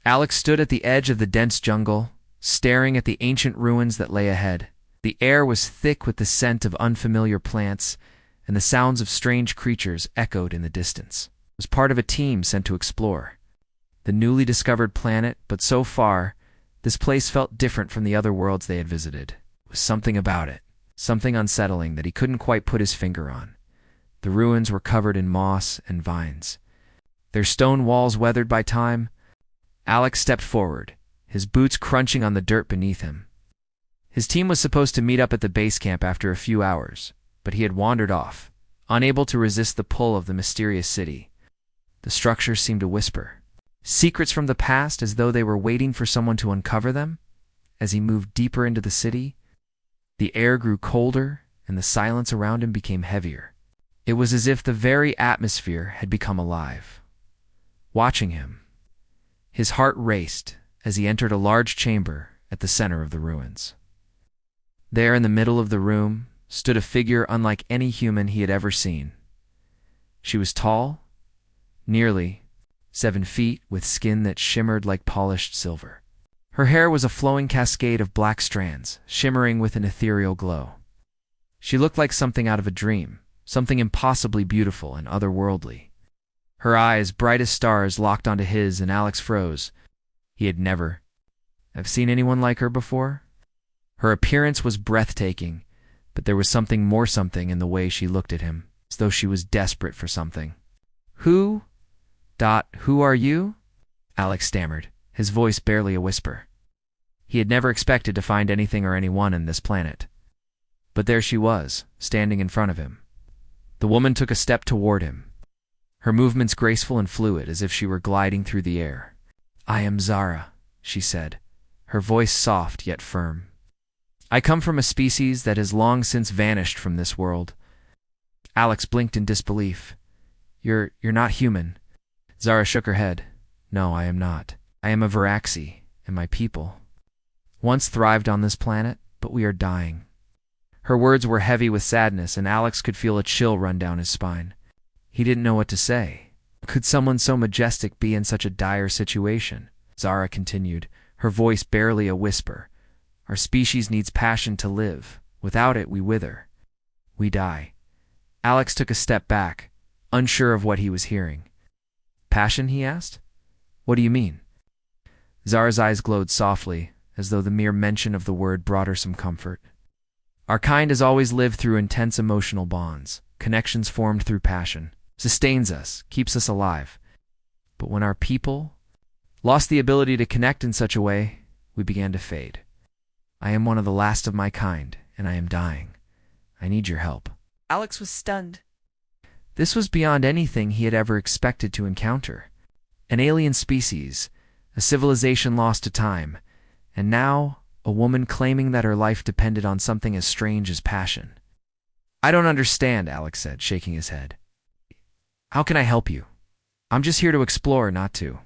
Alex stood at the edge of the dense jungle, staring at the ancient ruins that lay ahead. The air was thick with the scent of unfamiliar plants, and the sounds of strange creatures echoed in the distance. He was part of a team sent to explore the newly discovered planet, but so far, this place felt different from the other worlds they had visited. There was something about it, something unsettling that he couldn't quite put his finger on. The ruins were covered in moss and vines, their stone walls weathered by time. Alex stepped forward, his boots crunching on the dirt beneath him. His team was supposed to meet up at the base camp after a few hours, but he had wandered off, unable to resist the pull of the mysterious city. The structure seemed to whisper secrets from the past, as though they were waiting for someone to uncover them. As he moved deeper into the city, the air grew colder and the silence around him became heavier. It was as if the very atmosphere had become alive, watching him. His heart raced as he entered a large chamber at the center of the ruins. There in the middle of the room stood a figure unlike any human he had ever seen. She was tall, nearly 7 feet, with skin that shimmered like polished silver. Her hair was a flowing cascade of black strands, shimmering with an ethereal glow. She looked like something out of a dream, something impossibly beautiful and otherworldly. Her eyes, bright as stars, locked onto his, and Alex froze. He had never seen anyone like her before. Her appearance was breathtaking, but there was something in the way she looked at him, as though she was desperate for something. Who are you? Alex stammered, his voice barely a whisper. He had never expected to find anything or anyone in this planet. But there she was, standing in front of him. The woman took a step toward him, her movements graceful and fluid, as if she were gliding through the air. I am Zara, she said, her voice soft yet firm. I come from a species that has long since vanished from this world. Alex blinked in disbelief. You're not human. Zara shook her head. No, I am not. I am a Viraxi, and my people once thrived on this planet, but we are dying. Her words were heavy with sadness, and Alex could feel a chill run down his spine. He didn't know what to say. Could someone so majestic be in such a dire situation? Zara continued, her voice barely a whisper. Our species needs passion to live. Without it, we wither. We die. Alex took a step back, unsure of what he was hearing. Passion, he asked. What do you mean? Zara's eyes glowed softly, as though the mere mention of the word brought her some comfort. Our kind has always lived through intense emotional bonds, connections formed through passion, sustains us, keeps us alive. But when our people lost the ability to connect in such a way, we began to fade. I am one of the last of my kind, and I am dying. I need your help. Alex was stunned. This was beyond anything he had ever expected to encounter. An alien species, a civilization lost to time, and now a woman claiming that her life depended on something as strange as passion. I don't understand, Alex said, shaking his head. How can I help you? I'm just here to explore, not to.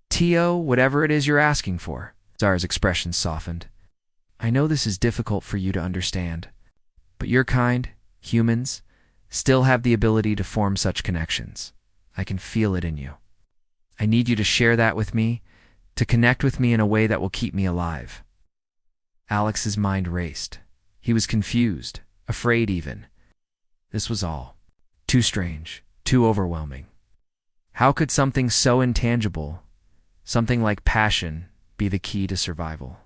Tio, whatever it is you're asking for. Zara's expression softened. I know this is difficult for you to understand, but your kind, humans, still have the ability to form such connections. I can feel it in you. I need you to share that with me, to connect with me in a way that will keep me alive. Alex's mind raced. He was confused, afraid even. This was all too strange, too overwhelming. How could something so intangible, something like passion, be the key to survival?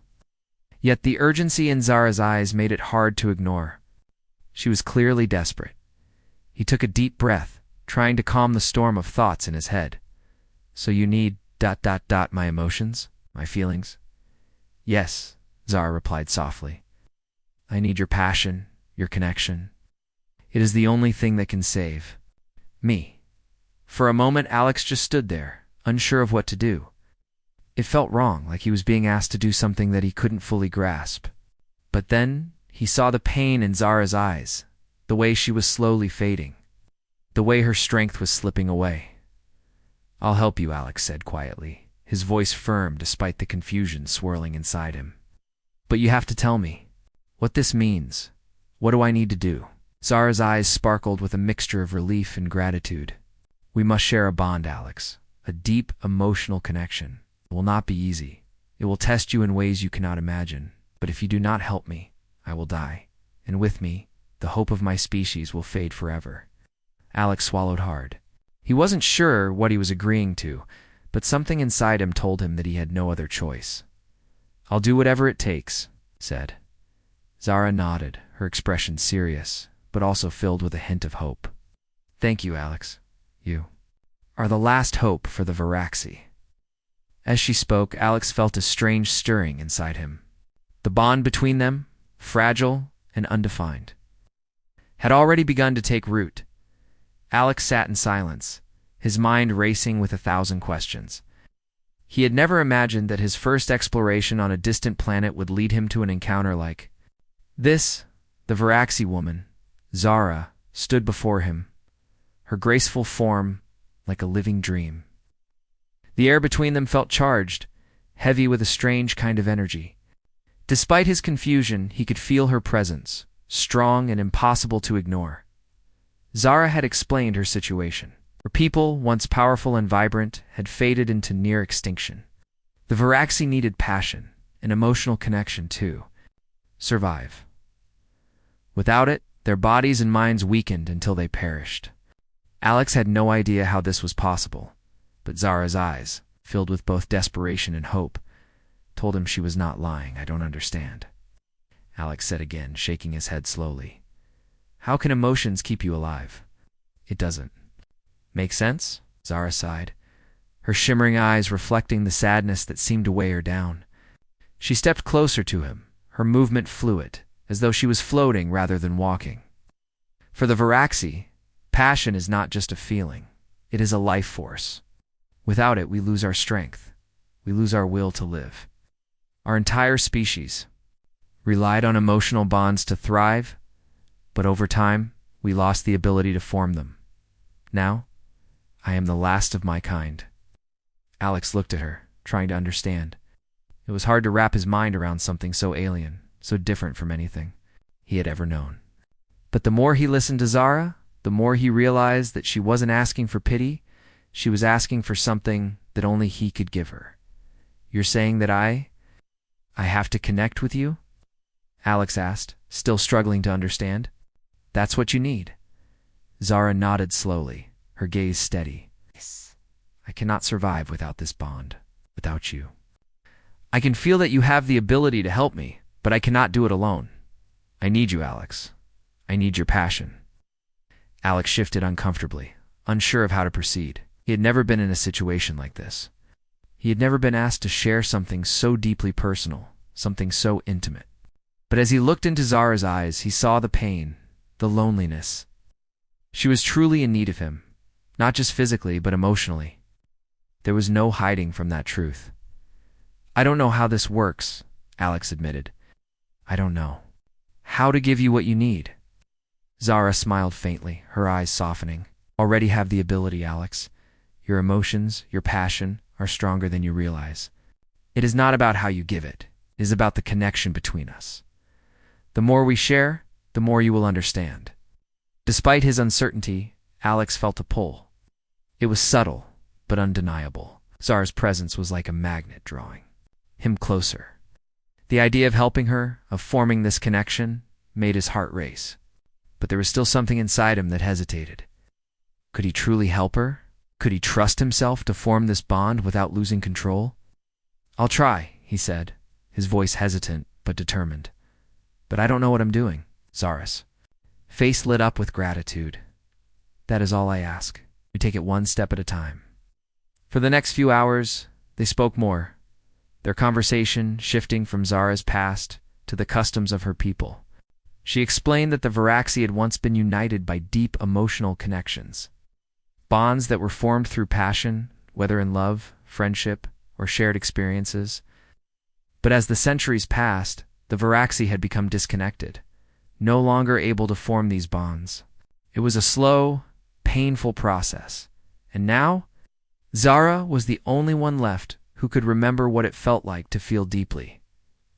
Yet the urgency in Zara's eyes made it hard to ignore. She was clearly desperate. He took a deep breath, trying to calm the storm of thoughts in his head. So you need ... my emotions, my feelings? Yes, Zara replied softly. I need your passion, your connection. It is the only thing that can save me. For a moment, Alex just stood there, unsure of what to do. It felt wrong, like he was being asked to do something that he couldn't fully grasp. But then he saw the pain in Zara's eyes, the way she was slowly fading, the way her strength was slipping away. I'll help you, Alex said quietly, his voice firm despite the confusion swirling inside him. But you have to tell me what this means. What do I need to do? Zara's eyes sparkled with a mixture of relief and gratitude. We must share a bond, Alex, a deep emotional connection. It will not be easy. It will test you in ways you cannot imagine. But if you do not help me, I will die. And with me, the hope of my species will fade forever. Alex swallowed hard. He wasn't sure what he was agreeing to, but something inside him told him that he had no other choice. I'll do whatever it takes, said. Zara nodded, her expression serious, but also filled with a hint of hope. Thank you, Alex. You are the last hope for the Viraxi. As she spoke, Alex felt a strange stirring inside him. The bond between them, fragile and undefined, had already begun to take root. Alex sat in silence, his mind racing with 1,000 questions. He had never imagined that his first exploration on a distant planet would lead him to an encounter like this. The Viraxi woman, Zara, stood before him, her graceful form like a living dream. The air between them felt charged, heavy with a strange kind of energy. Despite his confusion, he could feel her presence, strong and impossible to ignore. Zara had explained her situation. Her people, once powerful and vibrant, had faded into near extinction. The Viraxi needed passion, an emotional connection to survive. Without it, their bodies and minds weakened until they perished. Alex had no idea how this was possible, but Zara's eyes, filled with both desperation and hope, told him she was not lying. I don't understand, Alex said again, shaking his head slowly. How can emotions keep you alive? It doesn't make sense, Zara sighed, her shimmering eyes reflecting the sadness that seemed to weigh her down. She stepped closer to him, her movement fluid, as though she was floating rather than walking. For the Viraxi, passion is not just a feeling, it is a life force. Without it, we lose our strength. We lose our will to live. Our entire species relied on emotional bonds to thrive, but over time, we lost the ability to form them. Now, I am the last of my kind. Alex looked at her, trying to understand. It was hard to wrap his mind around something so alien, so different from anything he had ever known. But the more he listened to Zara, the more he realized that she wasn't asking for pity, she was asking for something that only he could give her. You're saying that I have to connect with you? Alex asked, still struggling to understand. That's what you need. Zara nodded slowly, her gaze steady. Yes. I cannot survive without this bond, without you. I can feel that you have the ability to help me, but I cannot do it alone. I need you, Alex. I need your passion. Alex shifted uncomfortably, unsure of how to proceed. He had never been in a situation like this. He had never been asked to share something so deeply personal, something so intimate. But as he looked into Zara's eyes, he saw the pain, the loneliness. She was truly in need of him, not just physically, but emotionally. There was no hiding from that truth. I don't know how this works, Alex admitted. I don't know how to give you what you need. Zara smiled faintly, her eyes softening. Already have the ability, Alex. Your emotions, your passion, are stronger than you realize. It is not about how you give it. It is about the connection between us. The more we share, the more you will understand. Despite his uncertainty, Alex felt a pull. It was subtle, but undeniable. Zara's presence was like a magnet drawing him closer. The idea of helping her, of forming this connection, made his heart race. But there was still something inside him that hesitated. Could he truly help her? Could he trust himself to form this bond without losing control? I'll try, he said, his voice hesitant but determined. But I don't know what I'm doing, Zara's face lit up with gratitude. That is all I ask. We take it one step at a time. For the next few hours, they spoke more, their conversation shifting from Zara's past to the customs of her people. She explained that the Viraxi had once been united by deep emotional connections, bonds that were formed through passion, whether in love, friendship, or shared experiences. But as the centuries passed, the Viraxi had become disconnected, no longer able to form these bonds. It was a slow, painful process, and now, Zara was the only one left who could remember what it felt like to feel deeply.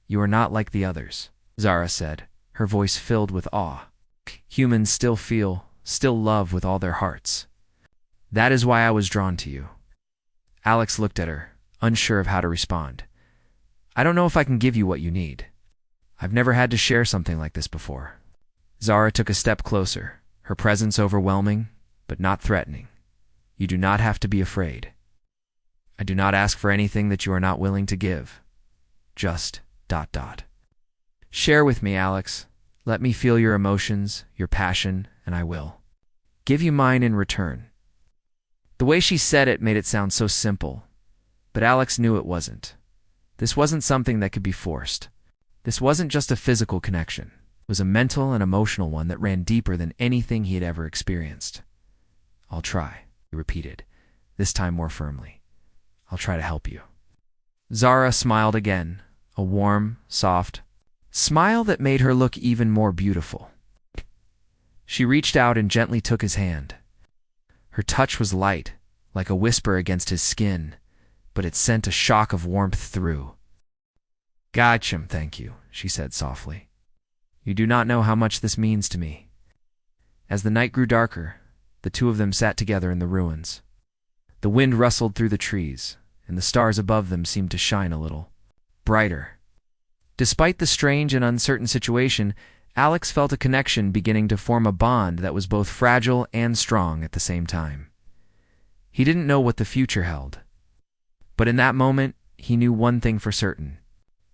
You are not like the others, Zara said, her voice filled with awe. Humans still feel, still love with all their hearts. That is why I was drawn to you. Alex looked at her, unsure of how to respond. I don't know if I can give you what you need. I've never had to share something like this before. Zara took a step closer, her presence overwhelming, but not threatening. You do not have to be afraid. I do not ask for anything that you are not willing to give. Just ... Share with me, Alex. Let me feel your emotions, your passion, and I will give you mine in return. The way she said it made it sound so simple, but Alex knew it wasn't. This wasn't something that could be forced. This wasn't just a physical connection. It was a mental and emotional one that ran deeper than anything he had ever experienced. I'll try, he repeated, this time more firmly. I'll try to help you. Zara smiled again, a warm, soft smile that made her look even more beautiful. She reached out and gently took his hand. Her touch was light, like a whisper against his skin, but it sent a shock of warmth through. Gotcha, thank you, she said softly. You do not know how much this means to me. As the night grew darker, the two of them sat together in the ruins. The wind rustled through the trees, and the stars above them seemed to shine a little brighter. Despite the strange and uncertain situation, Alex felt a connection beginning to form, a bond that was both fragile and strong at the same time. He didn't know what the future held, but in that moment, he knew one thing for certain.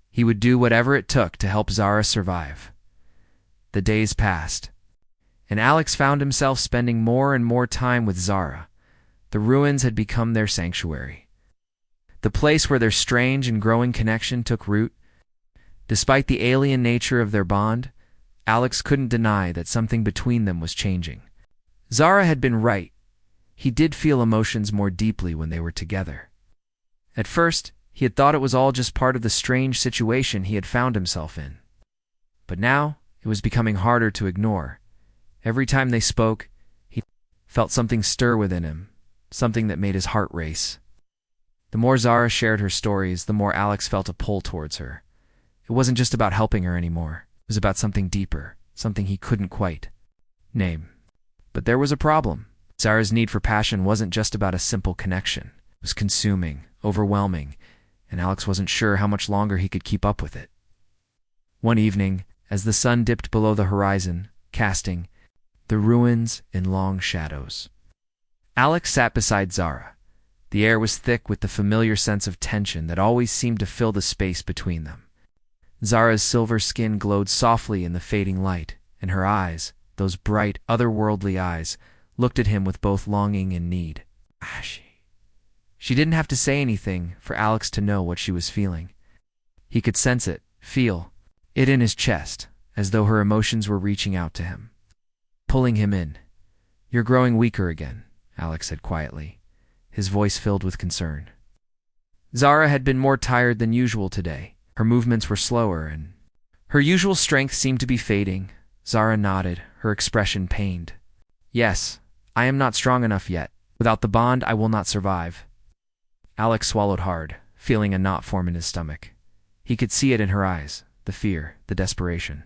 He would do whatever it took to help Zara survive. The days passed, and Alex found himself spending more and more time with Zara. The ruins had become their sanctuary, the place where their strange and growing connection took root. Despite the alien nature of their bond, Alex couldn't deny that something between them was changing. Zara had been right. He did feel emotions more deeply when they were together. At first, he had thought it was all just part of the strange situation he had found himself in. But now, it was becoming harder to ignore. Every time they spoke, he felt something stir within him, something that made his heart race. The more Zara shared her stories, the more Alex felt a pull towards her. It wasn't just about helping her anymore. It was about something deeper, something he couldn't quite name. But there was a problem. Zara's need for passion wasn't just about a simple connection. It was consuming, overwhelming, and Alex wasn't sure how much longer he could keep up with it. One evening, as the sun dipped below the horizon, casting the ruins in long shadows, Alex sat beside Zara. The air was thick with the familiar sense of tension that always seemed to fill the space between them. Zara's silver skin glowed softly in the fading light, and her eyes, those bright, otherworldly eyes, looked at him with both longing and need. She didn't have to say anything for Alex to know what she was feeling. He could sense it, feel it in his chest, as though her emotions were reaching out to him, pulling him in. You're growing weaker again, Alex said quietly, his voice filled with concern. Zara had been more tired than usual today. Her movements were slower, and her usual strength seemed to be fading. Zara nodded, her expression pained. Yes, I am not strong enough yet. Without the bond, I will not survive. Alex swallowed hard, feeling a knot form in his stomach. He could see it in her eyes, the fear, the desperation.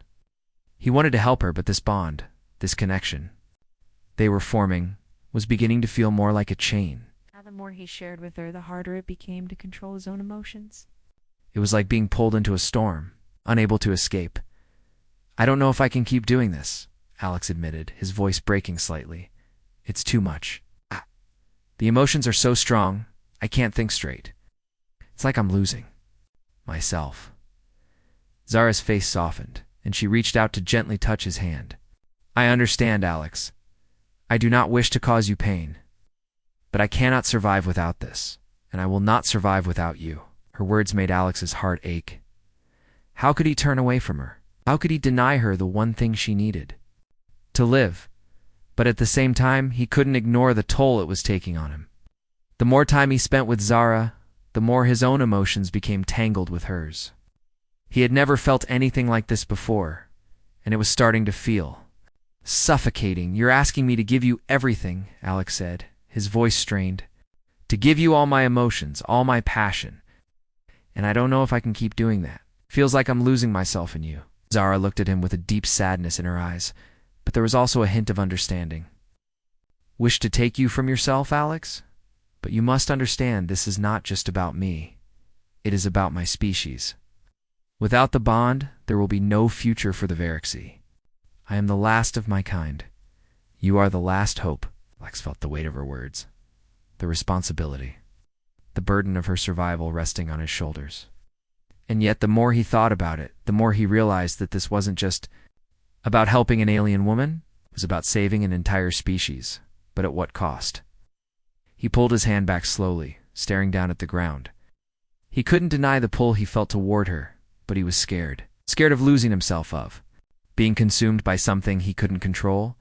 He wanted to help her, but this bond, this connection they were forming, was beginning to feel more like a chain. Now the more he shared with her, the harder it became to control his own emotions. It was like being pulled into a storm, unable to escape. I don't know if I can keep doing this, Alex admitted, his voice breaking slightly. It's too much. The emotions are so strong, I can't think straight. It's like I'm losing myself. Zara's face softened, and she reached out to gently touch his hand. I understand, Alex. I do not wish to cause you pain. But I cannot survive without this, and I will not survive without you. Her words made Alex's heart ache. How could he turn away from her? How could he deny her the one thing she needed? To live. But at the same time, he couldn't ignore the toll it was taking on him. The more time he spent with Zara, the more his own emotions became tangled with hers. He had never felt anything like this before, and it was starting to feel suffocating. You're asking me to give you everything, Alex said, his voice strained. To give you all my emotions, all my passion. And I don't know if I can keep doing that. Feels like I'm losing myself in you. Zara looked at him with a deep sadness in her eyes, but there was also a hint of understanding. Wish to take you from yourself, Alex? But you must understand this is not just about me. It is about my species. Without the bond, there will be no future for the Veraxi. I am the last of my kind. You are the last hope. Alex felt the weight of her words, the responsibility, the burden of her survival resting on his shoulders. And yet the more he thought about it, the more he realized that this wasn't just about helping an alien woman. It was about saving an entire species. But at what cost? He pulled his hand back slowly, staring down at the ground. He couldn't deny the pull he felt toward her, but he was scared. Scared of losing himself, of being consumed by something he couldn't control.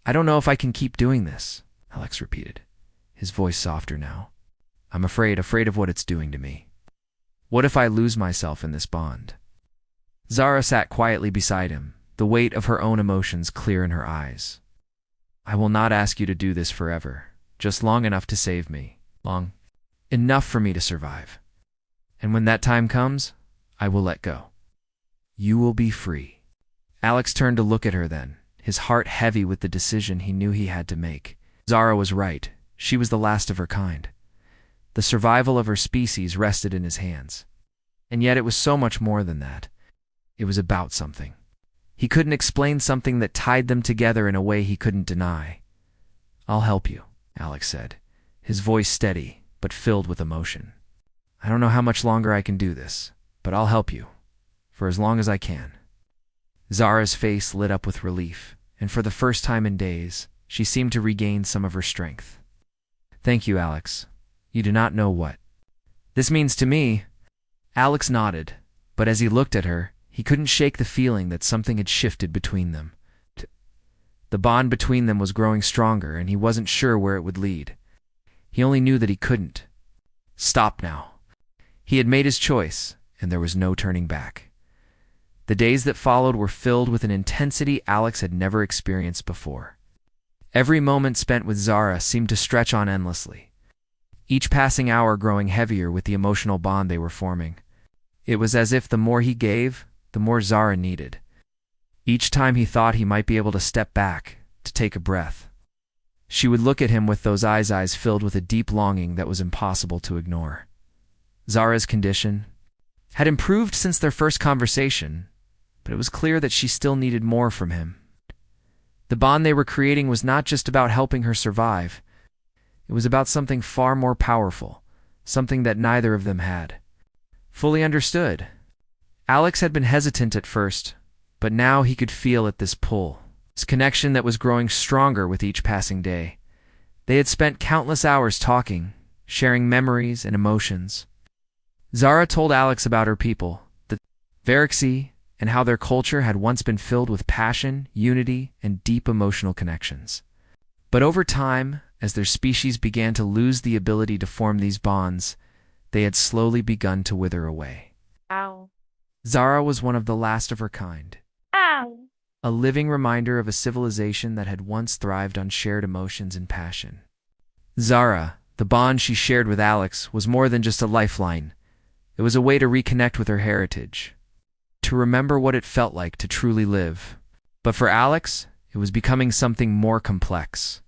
I don't know if I can keep doing this, Alex repeated, his voice softer now. I'm afraid of what it's doing to me. What if I lose myself in this bond? Zara sat quietly beside him, the weight of her own emotions clear in her eyes. I will not ask you to do this forever, just long enough to save me, long enough for me to survive. And when that time comes, I will let go. You will be free. Alex turned to look at her then, his heart heavy with the decision he knew he had to make. Zara was right. She was the last of her kind. The survival of her species rested in his hands. And yet it was so much more than that. It was about something. He couldn't explain something that tied them together in a way he couldn't deny. I'll help you, Alex said, his voice steady but filled with emotion. I don't know how much longer I can do this, but I'll help you, for as long as I can. Zara's face lit up with relief, and for the first time in days, she seemed to regain some of her strength. Thank you, Alex. You do not know what this means to me. Alex nodded, but as he looked at her, he couldn't shake the feeling that something had shifted between them. The bond between them was growing stronger, and he wasn't sure where it would lead. He only knew that he couldn't stop now. He had made his choice, and there was no turning back. The days that followed were filled with an intensity Alex had never experienced before. Every moment spent with Zara seemed to stretch on endlessly, each passing hour growing heavier with the emotional bond they were forming. It was as if the more he gave, the more Zara needed. Each time he thought he might be able to step back, to take a breath, she would look at him with those eyes filled with a deep longing that was impossible to ignore. Zara's condition had improved since their first conversation, but it was clear that she still needed more from him. The bond they were creating was not just about helping her survive. It was about something far more powerful, something that neither of them had fully understood. Alex had been hesitant at first, but now he could feel it, this pull, this connection that was growing stronger with each passing day. They had spent countless hours talking, sharing memories and emotions. Zara told Alex about her people, the Veraxi, and how their culture had once been filled with passion, unity, and deep emotional connections. But over time, as their species began to lose the ability to form these bonds, they had slowly begun to wither away. Ow. Zara was one of the last of her kind. Ow. A living reminder of a civilization that had once thrived on shared emotions and passion. Zara, the bond she shared with Alex, was more than just a lifeline. It was a way to reconnect with her heritage, to remember what it felt like to truly live. But for Alex, it was becoming something more complex.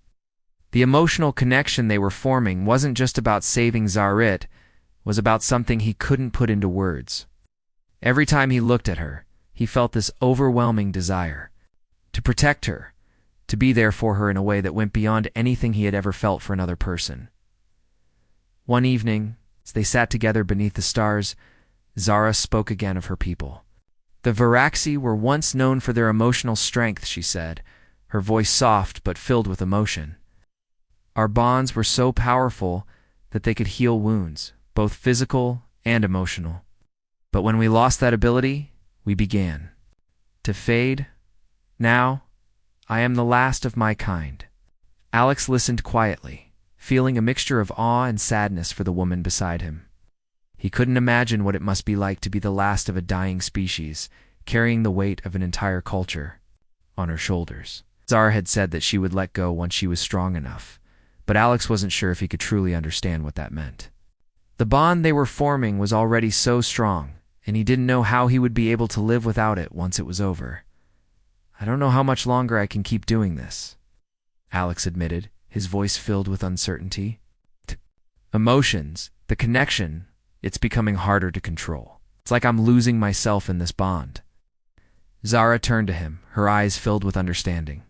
The emotional connection they were forming wasn't just about saving Zarit, it was about something he couldn't put into words. Every time he looked at her, he felt this overwhelming desire to protect her, to be there for her in a way that went beyond anything he had ever felt for another person. One evening, as they sat together beneath the stars, Zara spoke again of her people. The Veraxi were once known for their emotional strength, she said, her voice soft but filled with emotion. Our bonds were so powerful that they could heal wounds, both physical and emotional. But when we lost that ability, we began to fade. Now, I am the last of my kind. Alex listened quietly, feeling a mixture of awe and sadness for the woman beside him. He couldn't imagine what it must be like to be the last of a dying species, carrying the weight of an entire culture on her shoulders. Zara had said that she would let go once she was strong enough, but Alex wasn't sure if he could truly understand what that meant. The bond they were forming was already so strong, and he didn't know how he would be able to live without it once it was over. I don't know how much longer I can keep doing this, Alex admitted, his voice filled with uncertainty. Emotions, the connection, it's becoming harder to control. It's like I'm losing myself in this bond. Zara turned to him, her eyes filled with understanding.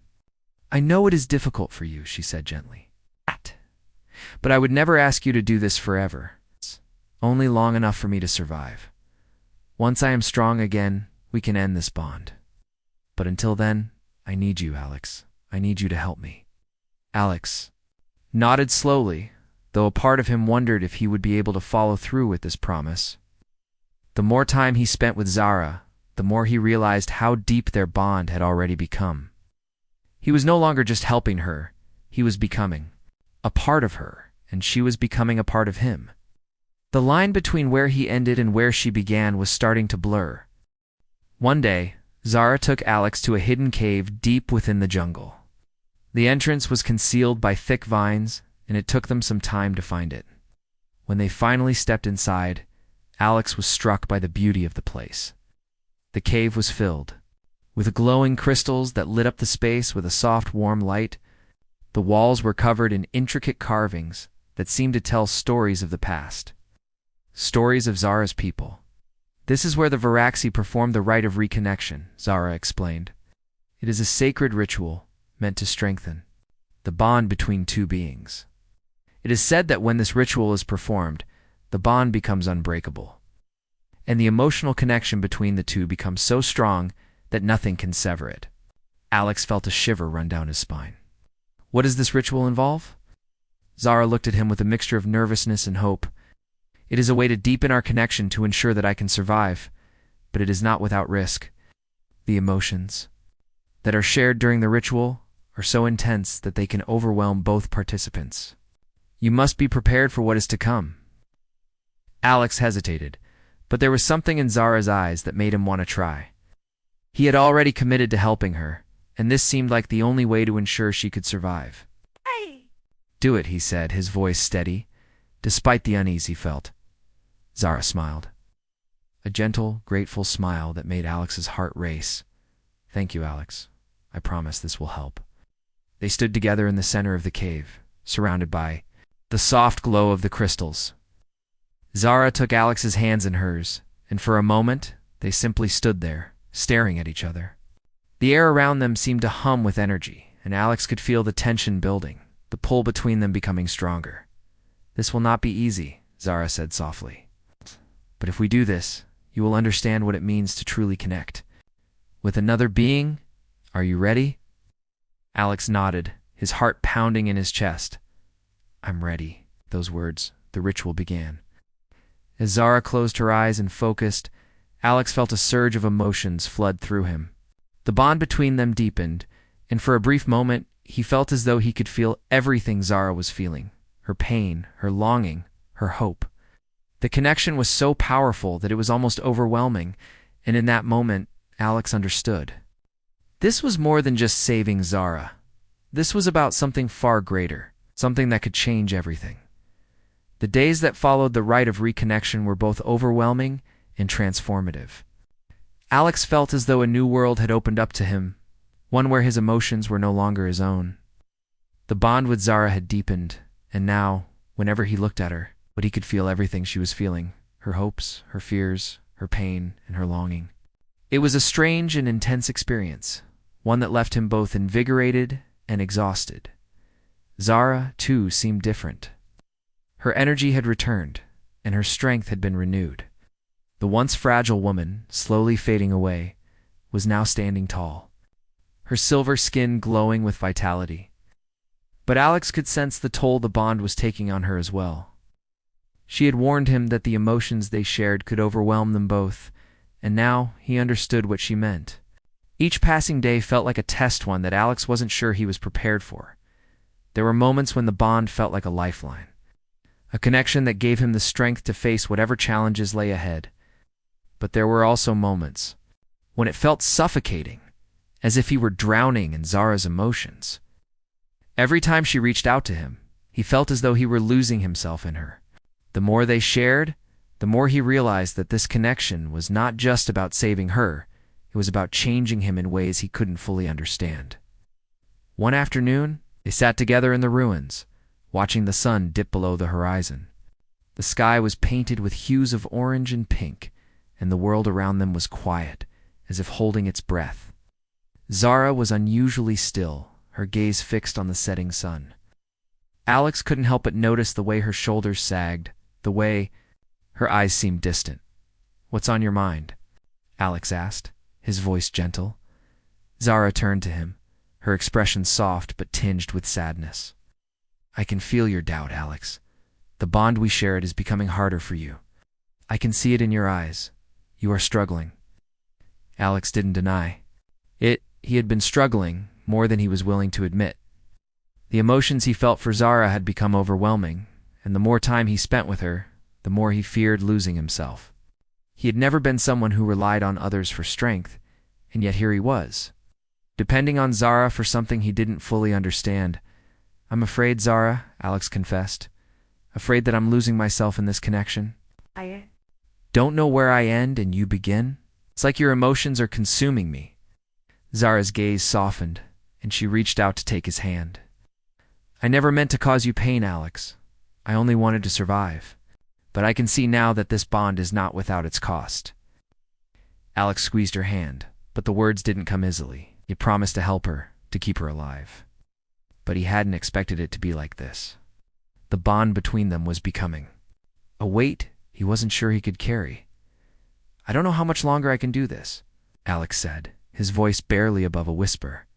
I know it is difficult for you, she said gently. But I would never ask you to do this forever. It's only long enough for me to survive. Once I am strong again, we can end this bond. But until then, I need you, Alex. I need you to help me. Alex nodded slowly, though a part of him wondered if he would be able to follow through with this promise. The more time he spent with Zara, the more he realized how deep their bond had already become. He was no longer just helping her, he was becoming a part of her, and she was becoming a part of him. The line between where he ended and where she began was starting to blur. One day, Zara took Alex to a hidden cave deep within the jungle. The entrance was concealed by thick vines, and it took them some time to find it. When they finally stepped inside, Alex was struck by the beauty of the place. The cave was filled with glowing crystals that lit up the space with a soft, warm light. The walls were covered in intricate carvings that seemed to tell stories of the past. Stories of Zara's people. This is where the Viraxi performed the rite of reconnection, Zara explained. It is a sacred ritual meant to strengthen the bond between two beings. It is said that when this ritual is performed, the bond becomes unbreakable, and the emotional connection between the two becomes so strong that nothing can sever it. Alex felt a shiver run down his spine. What does this ritual involve? Zara looked at him with a mixture of nervousness and hope. It is a way to deepen our connection to ensure that I can survive, but it is not without risk. The emotions that are shared during the ritual are so intense that they can overwhelm both participants. You must be prepared for what is to come. Alex hesitated, but there was something in Zara's eyes that made him want to try. He had already committed to helping her, and this seemed like the only way to ensure she could survive. Hey! Do it, he said, his voice steady, despite the unease he felt. Zara smiled. A gentle, grateful smile that made Alex's heart race. Thank you, Alex. I promise this will help. They stood together in the center of the cave, surrounded by the soft glow of the crystals. Zara took Alex's hands in hers, and for a moment, they simply stood there, staring at each other. The air around them seemed to hum with energy, and Alex could feel the tension building, the pull between them becoming stronger. This will not be easy, Zara said softly. But if we do this, you will understand what it means to truly connect with another being. Are you ready? Alex nodded, his heart pounding in his chest. I'm ready. Those words, the ritual began. As Zara closed her eyes and focused, Alex felt a surge of emotions flood through him. The bond between them deepened, and for a brief moment, he felt as though he could feel everything Zara was feeling, her pain, her longing, her hope. The connection was so powerful that it was almost overwhelming, and in that moment, Alex understood. This was more than just saving Zara. This was about something far greater, something that could change everything. The days that followed the rite of reconnection were both overwhelming and transformative. Alex felt as though a new world had opened up to him, one where his emotions were no longer his own. The bond with Zara had deepened, and now, whenever he looked at her, he could feel everything she was feeling, her hopes, her fears, her pain, and her longing. It was a strange and intense experience, one that left him both invigorated and exhausted. Zara, too, seemed different. Her energy had returned, and her strength had been renewed. The once fragile woman, slowly fading away, was now standing tall, her silver skin glowing with vitality. But Alex could sense the toll the bond was taking on her as well. She had warned him that the emotions they shared could overwhelm them both, and now he understood what she meant. Each passing day felt like a test, one that Alex wasn't sure he was prepared for. There were moments when the bond felt like a lifeline, a connection that gave him the strength to face whatever challenges lay ahead. But there were also moments when it felt suffocating, as if he were drowning in Zara's emotions. Every time she reached out to him, he felt as though he were losing himself in her. The more they shared, the more he realized that this connection was not just about saving her, it was about changing him in ways he couldn't fully understand. One afternoon, they sat together in the ruins, watching the sun dip below the horizon. The sky was painted with hues of orange and pink, and the world around them was quiet, as if holding its breath. Zara was unusually still, her gaze fixed on the setting sun. Alex couldn't help but notice the way her shoulders sagged, the way her eyes seemed distant. "What's on your mind?" Alex asked, his voice gentle. Zara turned to him, her expression soft but tinged with sadness. "I can feel your doubt, Alex. The bond we shared is becoming harder for you. I can see it in your eyes. You are struggling." Alex didn't deny it. He had been struggling more than he was willing to admit. The emotions he felt for Zara had become overwhelming, and the more time he spent with her, the more he feared losing himself. He had never been someone who relied on others for strength, and yet here he was, depending on Zara for something he didn't fully understand. "I'm afraid, Zara," Alex confessed. "Afraid that I'm losing myself in this connection. I Don't know where I end and you begin. It's like your emotions are consuming me." Zara's gaze softened, and she reached out to take his hand. "I never meant to cause you pain, Alex. I only wanted to survive. But I can see now that this bond is not without its cost." Alex squeezed her hand, but the words didn't come easily. He promised to help her, to keep her alive. But he hadn't expected it to be like this. The bond between them was becoming a weight he wasn't sure he could carry. "I don't know how much longer I can do this," Alex said, his voice barely above a whisper.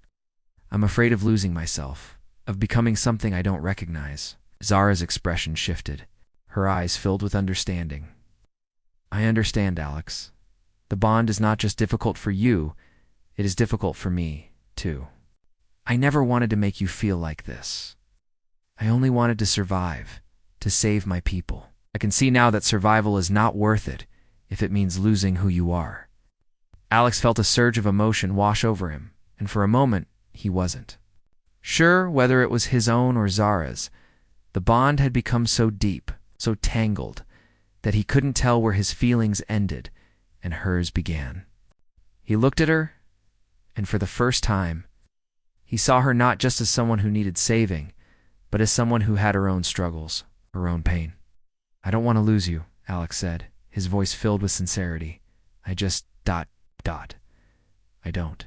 "I'm afraid of losing myself, of becoming something I don't recognize." Zara's expression shifted, her eyes filled with understanding. "I understand, Alex. The bond is not just difficult for you, it is difficult for me, too. I never wanted to make you feel like this. I only wanted to survive, to save my people. I can see now that survival is not worth it if it means losing who you are." Alex felt a surge of emotion wash over him, and for a moment, he wasn't sure whether it was his own or Zara's. The bond had become so deep, so tangled, that he couldn't tell where his feelings ended and hers began. He looked at her, and for the first time, he saw her not just as someone who needed saving, but as someone who had her own struggles, her own pain. "I don't want to lose you," Alex said, his voice filled with sincerity. "I just ... I don't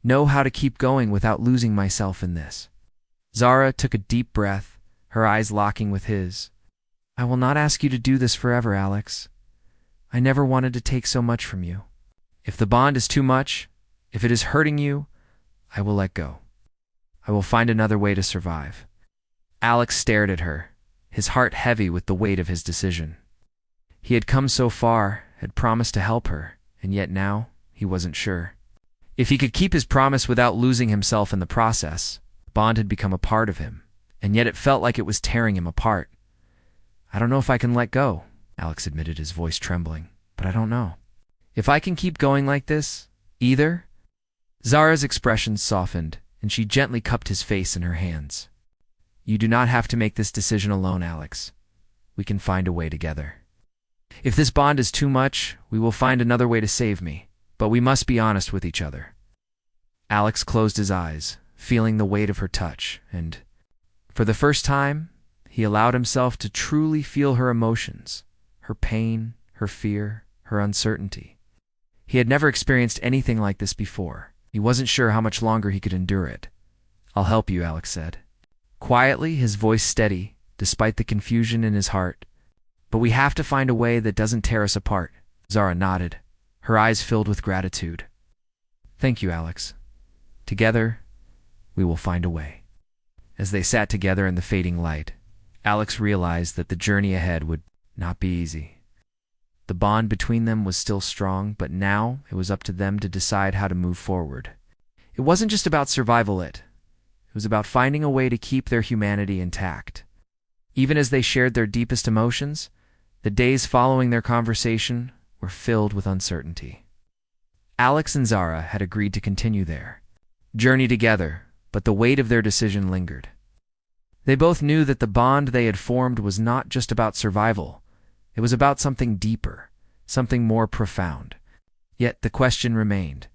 know how to keep going without losing myself in this." Zara took a deep breath, her eyes locking with his. "I will not ask you to do this forever, Alex. I never wanted to take so much from you. If the bond is too much, if it is hurting you, I will let go. I will find another way to survive." Alex stared at her, his heart heavy with the weight of his decision. He had come so far, had promised to help her, and yet now he wasn't sure. If he could keep his promise without losing himself in the process, the bond had become a part of him, and yet it felt like it was tearing him apart. "I don't know if I can let go," Alex admitted, his voice trembling, "but I don't know if I can keep going like this, either." Zara's expression softened, and she gently cupped his face in her hands. "You do not have to make this decision alone, Alex. We can find a way together. If this bond is too much, we will find another way to save me, but we must be honest with each other." Alex closed his eyes, feeling the weight of her touch, and, for the first time, he allowed himself to truly feel her emotions, her pain, her fear, her uncertainty. He had never experienced anything like this before. He wasn't sure how much longer he could endure it. "I'll help you," Alex said. Quietly, his voice steady, despite the confusion in his heart. "But we have to find a way that doesn't tear us apart." Zara nodded, her eyes filled with gratitude. "Thank you, Alex. Together, we will find a way." As they sat together in the fading light, Alex realized that the journey ahead would not be easy. The bond between them was still strong, but now it was up to them to decide how to move forward. It wasn't just about survival, it was about finding a way to keep their humanity intact. Even as they shared their deepest emotions, the days following their conversation were filled with uncertainty. Alex and Zara had agreed to continue their journey together, but the weight of their decision lingered. They both knew that the bond they had formed was not just about survival. It was about something deeper, something more profound. Yet the question remained,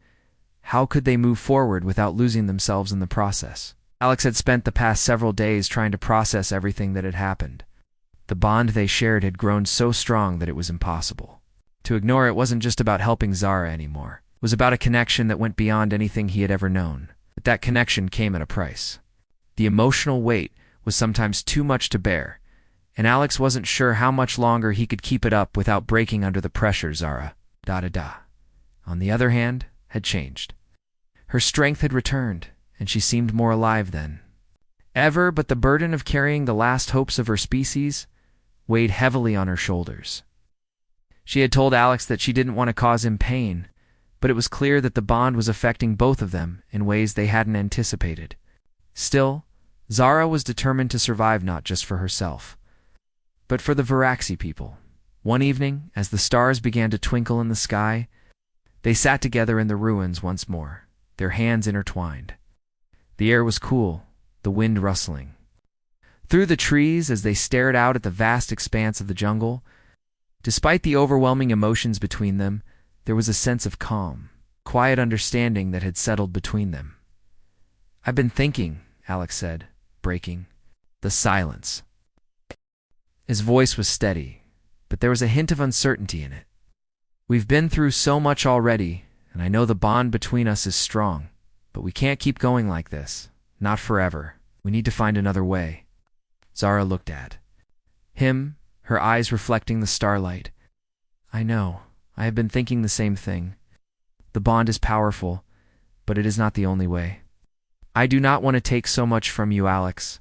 how could they move forward without losing themselves in the process? Alex had spent the past several days trying to process everything that had happened. The bond they shared had grown so strong that it was impossible. To ignore it wasn't just about helping Zara anymore. It was about a connection that went beyond anything he had ever known. But that connection came at a price. The emotional weight was sometimes too much to bear, and Alex wasn't sure how much longer he could keep it up without breaking under the pressure. Zara, on the other hand, had changed. Her strength had returned, and she seemed more alive than ever, but the burden of carrying the last hopes of her species weighed heavily on her shoulders. She had told Alex that she didn't want to cause him pain, but it was clear that the bond was affecting both of them in ways they hadn't anticipated. Still, Zara was determined to survive not just for herself, but for the Viraxi people. One evening, as the stars began to twinkle in the sky, they sat together in the ruins once more, their hands intertwined. The air was cool, the wind rustling. Through the trees, as they stared out at the vast expanse of the jungle, despite the overwhelming emotions between them, there was a sense of calm, quiet understanding that had settled between them. "I've been thinking," Alex said, breaking the silence. His voice was steady, but there was a hint of uncertainty in it. "We've been through so much already, and I know the bond between us is strong, but we can't keep going like this. Not forever. We need to find another way." Zara looked at him, her eyes reflecting the starlight. "I know. I have been thinking the same thing. The bond is powerful, but it is not the only way. I do not want to take so much from you, Alex.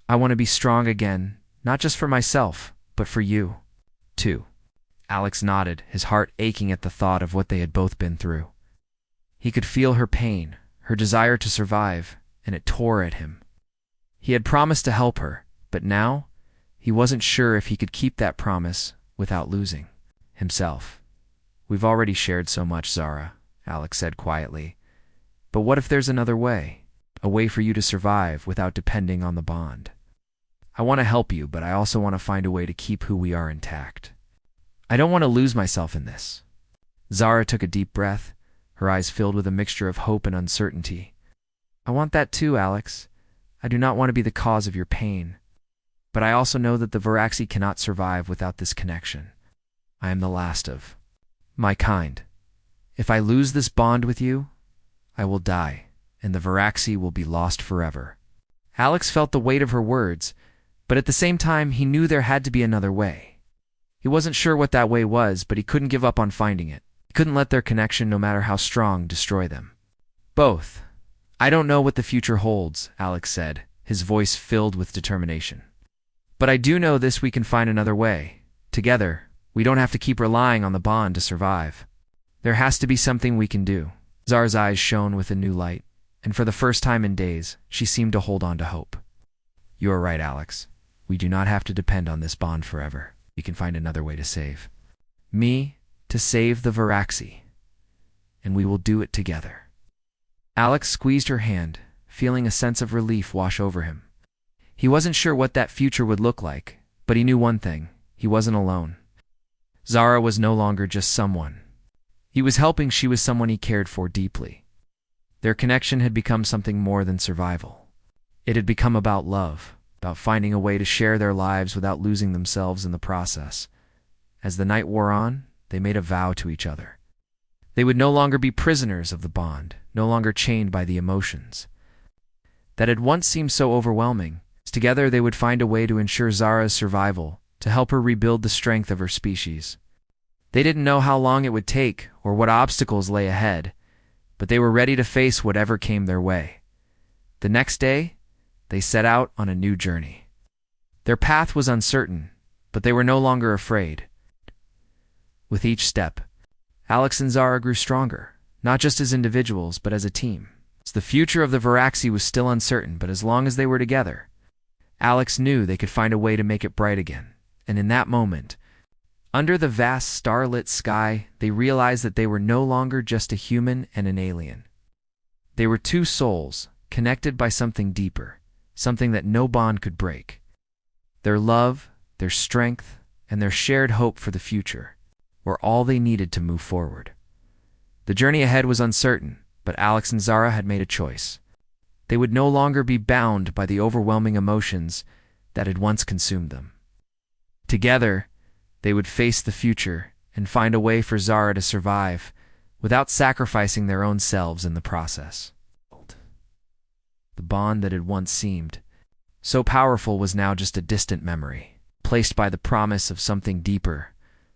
I want to be strong again, not just for myself, but for you, too." Alex nodded, his heart aching at the thought of what they had both been through. He could feel her pain, her desire to survive, and it tore at him. He had promised to help her, but now he wasn't sure if he could keep that promise without losing himself. "We've already shared so much, Zara," Alex said quietly. "But what if there's another way? A way for you to survive without depending on the bond? I want to help you, but I also want to find a way to keep who we are intact. I don't want to lose myself in this." Zara took a deep breath, her eyes filled with a mixture of hope and uncertainty. "I want that too, Alex. I do not want to be the cause of your pain. But I also know that the Viraxi cannot survive without this connection. I am the last of my kind. If I lose this bond with you, I will die, and the Viraxi will be lost forever." Alex felt the weight of her words, but at the same time he knew there had to be another way. He wasn't sure what that way was, but he couldn't give up on finding it. He couldn't let their connection, no matter how strong, destroy them. "Both. I don't know what the future holds," Alex said, his voice filled with determination. "But I do know this: we can find another way. Together, we don't have to keep relying on the bond to survive. There has to be something we can do." Zara's eyes shone with a new light, and for the first time in days, she seemed to hold on to hope. "You are right, Alex. We do not have to depend on this bond forever. We can find another way to save to save the Viraxi. And we will do it together." Alex squeezed her hand, feeling a sense of relief wash over him. He wasn't sure what that future would look like, but he knew one thing: he wasn't alone. Zara was no longer just someone he was helping, she was someone he cared for deeply. Their connection had become something more than survival. It had become about love, about finding a way to share their lives without losing themselves in the process. As the night wore on, they made a vow to each other. They would no longer be prisoners of the bond, no longer chained by the emotions that had once seemed so overwhelming. Together they would find a way to ensure Zara's survival, to help her rebuild the strength of her species. They didn't know how long it would take or what obstacles lay ahead, but they were ready to face whatever came their way. The next day, they set out on a new journey. Their path was uncertain, but they were no longer afraid. With each step, Alex and Zara grew stronger, not just as individuals, but as a team. The future of the Viraxi was still uncertain, but as long as they were together, Alex knew they could find a way to make it bright again. And in that moment, under the vast starlit sky, they realized that they were no longer just a human and an alien. They were two souls, connected by something deeper, something that no bond could break. Their love, their strength, and their shared hope for the future were all they needed to move forward. The journey ahead was uncertain, but Alex and Zara had made a choice. They would no longer be bound by the overwhelming emotions that had once consumed them. Together, they would face the future and find a way for Zara to survive without sacrificing their own selves in the process. The bond that had once seemed so powerful was now just a distant memory, placed by the promise of something deeper,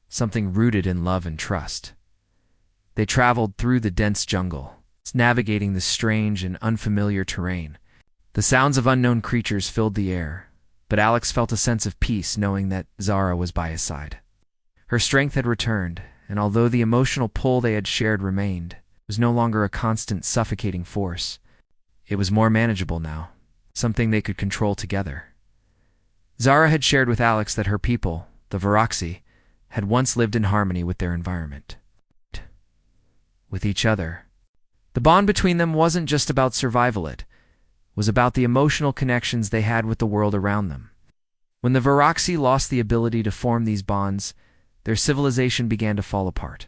something rooted in love and trust. They traveled through the dense jungle, navigating the strange and unfamiliar terrain. The sounds of unknown creatures filled the air, but Alex felt a sense of peace knowing that Zara was by his side. Her strength had returned, and although the emotional pull they had shared remained, it was no longer a constant suffocating force. It was more manageable now, something they could control together. Zara had shared with Alex that her people, the Viewership, had once lived in harmony with their environment. With each other. The bond between them wasn't just about survival, it was about the emotional connections they had with the world around them. When the Viewership lost the ability to form these bonds, their civilization began to fall apart.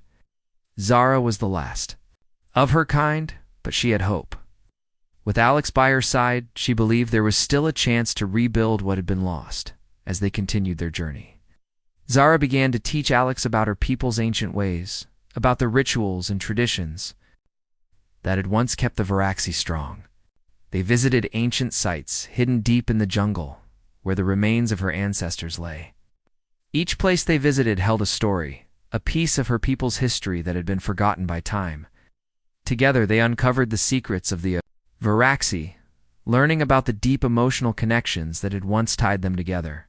Zara was the last of her kind, but she had hope. With Alex by her side, she believed there was still a chance to rebuild what had been lost as they continued their journey. Zara began to teach Alex about her people's ancient ways, about the rituals and traditions that had once kept the Viewership strong. They visited ancient sites hidden deep in the jungle, where the remains of her ancestors lay. Each place they visited held a story, a piece of her people's history that had been forgotten by time. Together they uncovered the secrets of the Viewership, learning about the deep emotional connections that had once tied them together.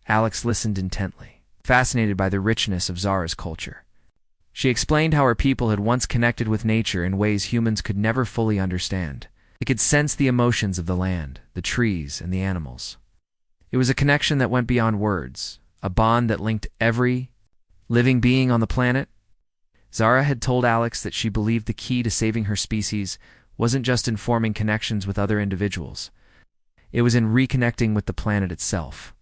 Alex listened intently, fascinated by the richness of Zara's culture. She explained how her people had once connected with nature in ways humans could never fully understand. They could sense the emotions of the land, the trees, and the animals. It was a connection that went beyond words, a bond that linked every living being on the planet. Zara had told Alex that she believed the key to saving her species wasn't just in forming connections with other individuals. It was in reconnecting with the planet itself.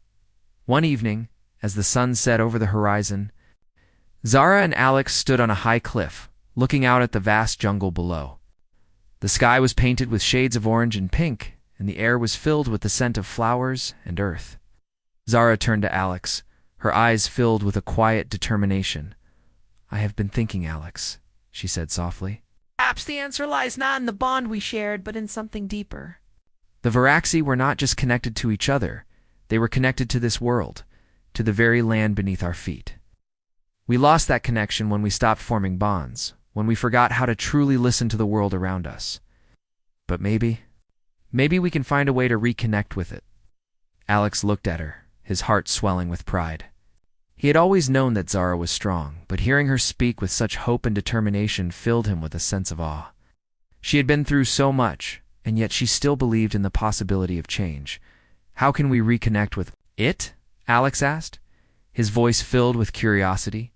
One evening, as the sun set over the horizon, Zara and Alex stood on a high cliff, looking out at the vast jungle below. The sky was painted with shades of orange and pink, and the air was filled with the scent of flowers and earth. Zara turned to Alex, her eyes filled with a quiet determination. "I have been thinking, Alex," she said softly. Perhaps the answer lies not in the bond we shared, but in something deeper. The Viewership were not just connected to each other, they were connected to this world, to the very land beneath our feet. We lost that connection when we stopped forming bonds, when we forgot how to truly listen to the world around us. But maybe we can find a way to reconnect with it. Alex looked at her, his heart swelling with pride. He had always known that Zara was strong, but hearing her speak with such hope and determination filled him with a sense of awe. She had been through so much, and yet she still believed in the possibility of change. "How can we reconnect with it?" Alex asked, his voice filled with curiosity.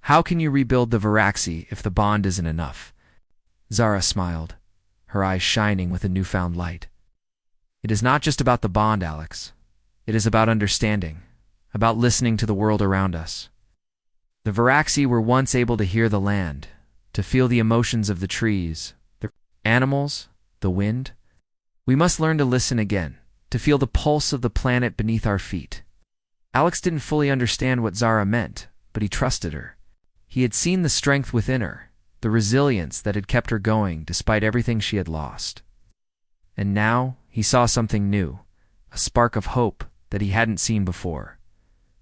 "How can you rebuild the Viewership if the bond isn't enough?" Zara smiled, her eyes shining with a newfound light. "It is not just about the bond, Alex. It is about understanding, about listening to the world around us. The Viewership were once able to hear the land, to feel the emotions of the trees, the animals, the wind. We must learn to listen again, to feel the pulse of the planet beneath our feet." Alex didn't fully understand what Zara meant, but he trusted her. He had seen the strength within her, the resilience that had kept her going despite everything she had lost. And now he saw something new, a spark of hope that he hadn't seen before.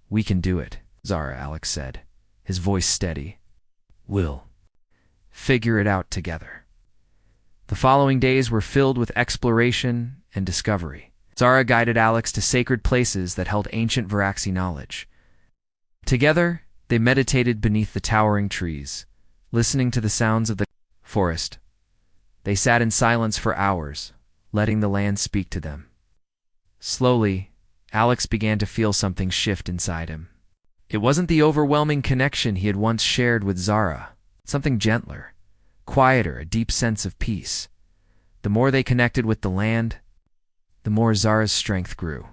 "We can do it," Zara, Alex said, his voice steady. "We'll figure it out together." The following days were filled with exploration and discovery. Zara guided Alex to sacred places that held ancient Viewership knowledge. Together, they meditated beneath the towering trees, listening to the sounds of the forest. They sat in silence for hours, letting the land speak to them. Slowly, Alex began to feel something shift inside him. It wasn't the overwhelming connection he had once shared with Zara, something gentler, quieter, a deep sense of peace. The more they connected with the land, the more Zara's strength grew.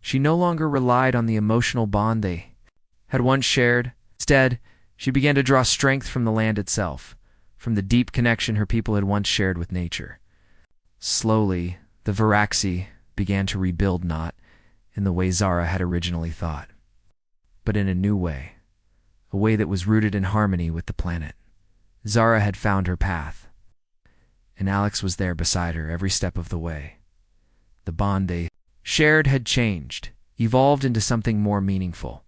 She no longer relied on the emotional bond they had once shared. Instead, she began to draw strength from the land itself, from the deep connection her people had once shared with nature. Slowly, the Viewership began to rebuild, not in the way Zara had originally thought, but in a new way, a way that was rooted in harmony with the planet. Zara had found her path, and Alex was there beside her every step of the way. The bond they shared had changed, evolved into something more meaningful.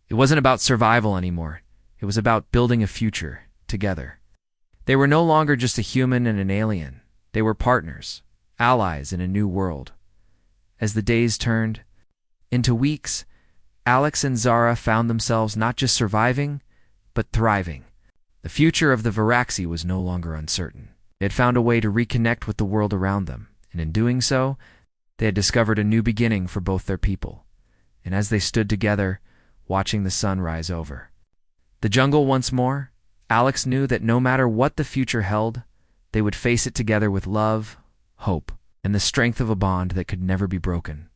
It wasn't about survival anymore. It was about building a future together. They were no longer just a human and an alien. They were partners, allies in a new world. As the days turned into weeks, Alex and Zara found themselves not just surviving, but thriving. The future of the Viraxi was no longer uncertain. They had found a way to reconnect with the world around them, and in doing so, they had discovered a new beginning for both their people. And as they stood together, watching the sun rise over the jungle once more, Alex knew that no matter what the future held, they would face it together with love, hope, and the strength of a bond that could never be broken.